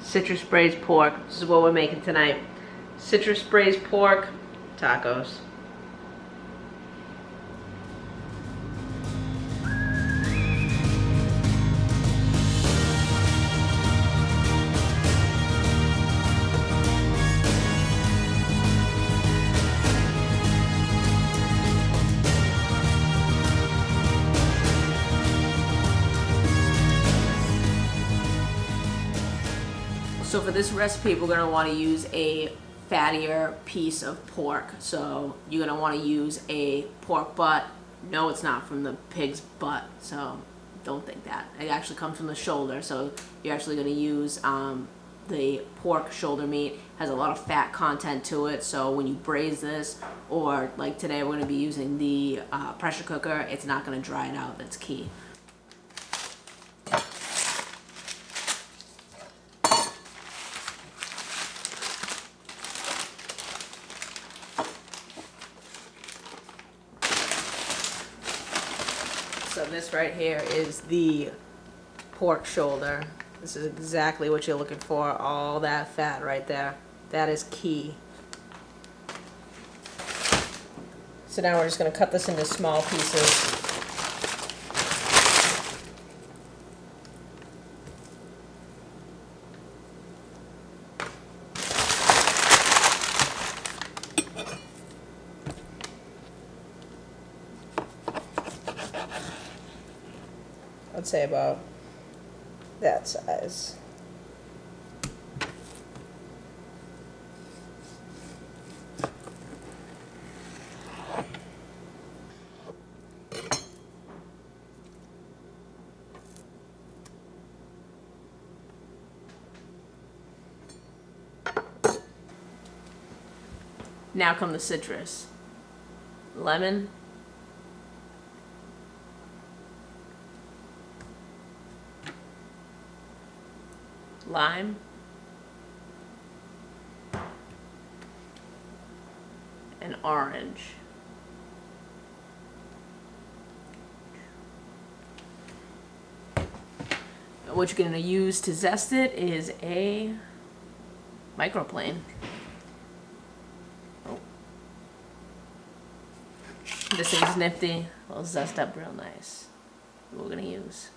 citrus braised pork. This is what we're making tonight. Citrus braised pork tacos. So for this recipe, we're going to want to use a fattier piece of pork. So you're going to want to use a pork butt. No, it's not from the pig's butt, so don't think that. It actually comes from the shoulder, so you're actually going to use the pork shoulder meat. It has a lot of fat content to it, so when you braise this, or like today we're going to be using the pressure cooker, it's not going to dry it out. That's key. So this right here is the pork shoulder. This is exactly what you're looking for, all that fat right there. That is key. So now we're just going to cut this into small pieces. I'd say about that size. Now come the citrus. Lemon. Lime, and orange. What you're going to use to zest it is a microplane. Oh. This thing's nifty. It'll zest up real nice. What we're going to use.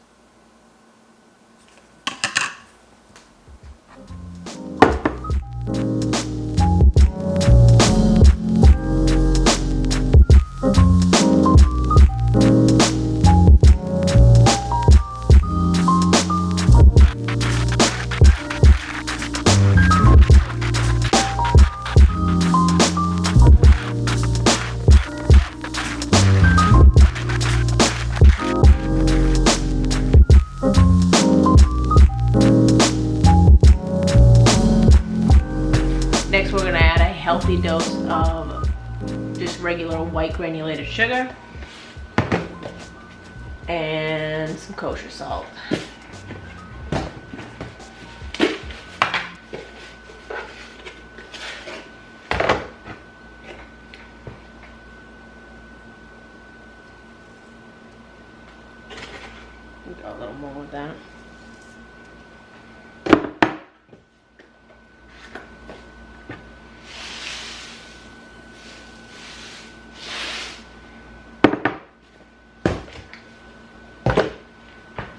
Next, we're going to add a healthy dose of just regular white granulated sugar and some kosher salt. Go a little more with that.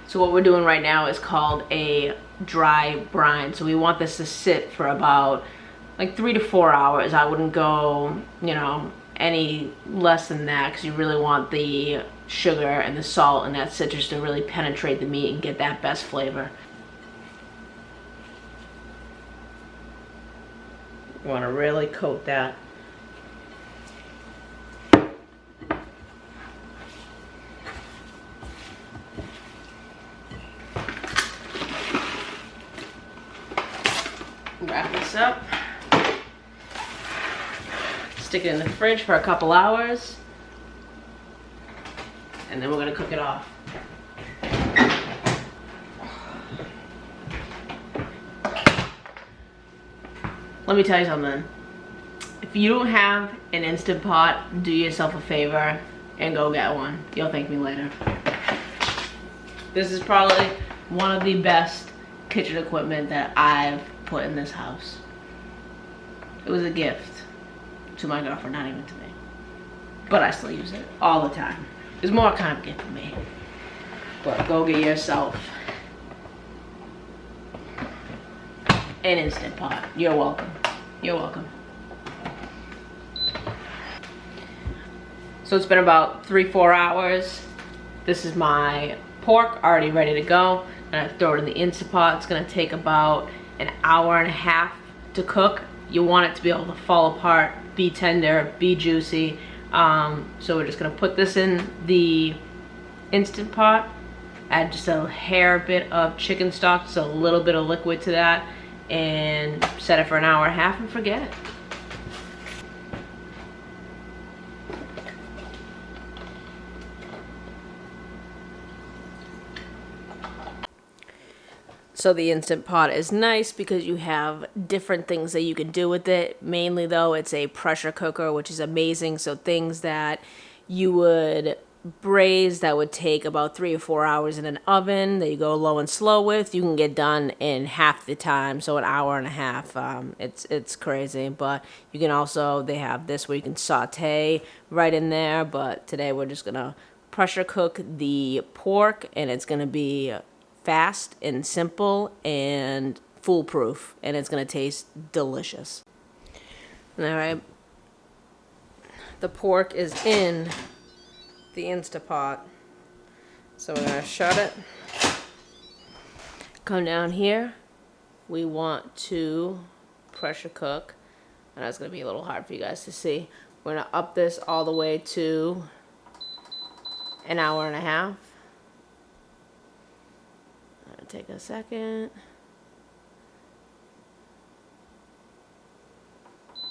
So what we're doing right now is called a dry brine. So we want this to sit for about like 3 to 4 hours. I wouldn't go, any less than that, because you really want the sugar and the salt and that citrus to really penetrate the meat and get that best flavor. You want to really coat that. Wrap this up, stick it in the fridge for a couple hours, and then we're going to cook it off. Let me tell you something. If you don't have an Instant Pot, do yourself a favor and go get one. You'll thank me later. This is probably one of the best kitchen equipment that I've put in this house. It was a gift to my girlfriend, not even to me. But I still use it all the time. It's more kind of a gift for me. But go get yourself an Instant Pot. You're welcome. You're welcome. So it's been about 3-4 hours. This is my pork already ready to go. And I throw it in the Instant Pot. It's gonna take about an hour and a half to cook. You want it to be able to fall apart, be tender, be juicy. So we're just gonna put this in the Instant Pot, add just a hair bit of chicken stock, just a little bit of liquid to that, and set it for an hour and a half and forget it. So the Instant Pot is nice because you have different things that you can do with it. Mainly though, it's a pressure cooker, which is amazing. So things that you would braise that would take about 3 or 4 hours in an oven that you go low and slow with, you can get done in half the time. So an hour and a half. It's crazy. But you can also, they have this where you can saute right in there. But today we're just gonna pressure cook the pork, and it's gonna be fast and simple and foolproof, and it's gonna taste delicious. All right, the pork is in the Instapot, so we're gonna shut it. Come down here, we want to pressure cook. I know it's gonna be a little hard for you guys to see. We're gonna up this all the way to an hour and a half. Take a second.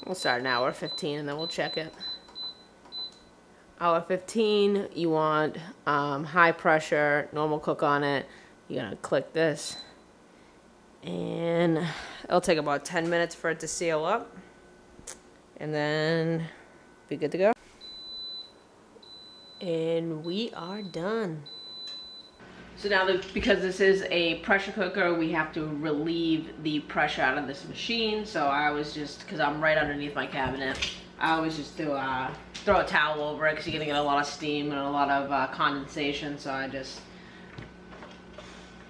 We'll start an hour 15 and then we'll check it. Hour 15, you want high pressure, normal cook on it. You're gonna click this, and it'll take about 10 minutes for it to seal up, and then be good to go. And we are done. So now, because this is a pressure cooker, we have to relieve the pressure out of this machine. So I always just, because I'm right underneath my cabinet, I always just throw a towel over it because you're going to get a lot of steam and a lot of condensation. So I just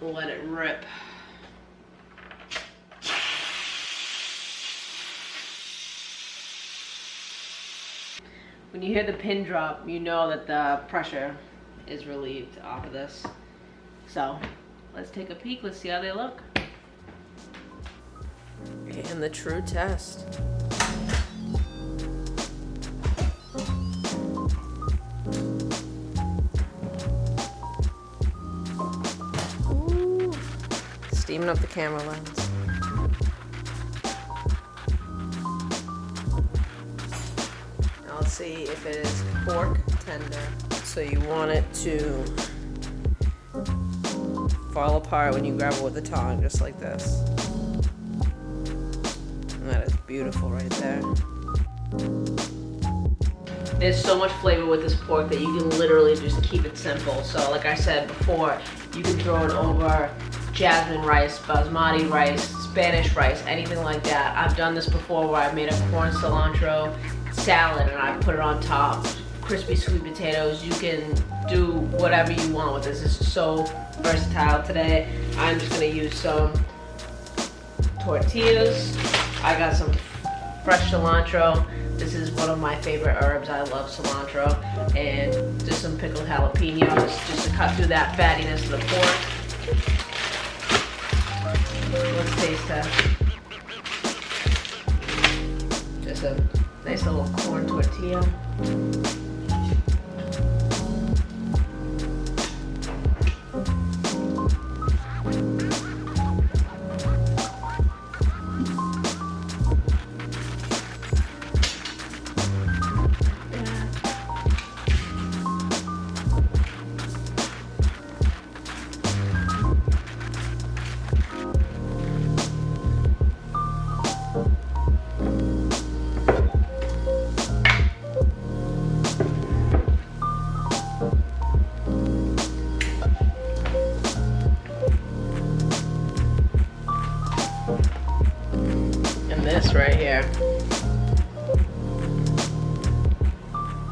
let it rip. When you hear the pin drop, you know that the pressure is relieved off of this. So let's take a peek. Let's see how they look. And the true test. Ooh, steaming up the camera lens. Now let's see if it is pork tender. So you want it to fall apart when you grab it with a tongue, just like this. And that is beautiful right there. There's so much flavor with this pork that you can literally just keep it simple. So like I said before, you can throw it over jasmine rice, basmati rice, Spanish rice, anything like that. I've done this before where I made a corn cilantro salad and I put it on top. Crispy sweet potatoes. You can do whatever you want with this. This is so versatile today. I'm just gonna use some tortillas. I got some fresh cilantro. This is one of my favorite herbs. I love cilantro. And just some pickled jalapenos just to cut through that fattiness of the pork. Let's taste that. Just a nice little corn tortilla.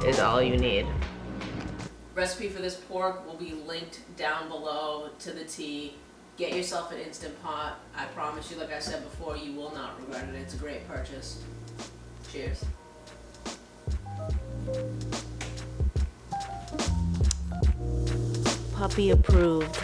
is all you need. Recipe for this pork will be linked down below to the T. Get yourself an Instant Pot. I promise you, like I said before, you will not regret it. It's a great purchase. Cheers. Puppy approved.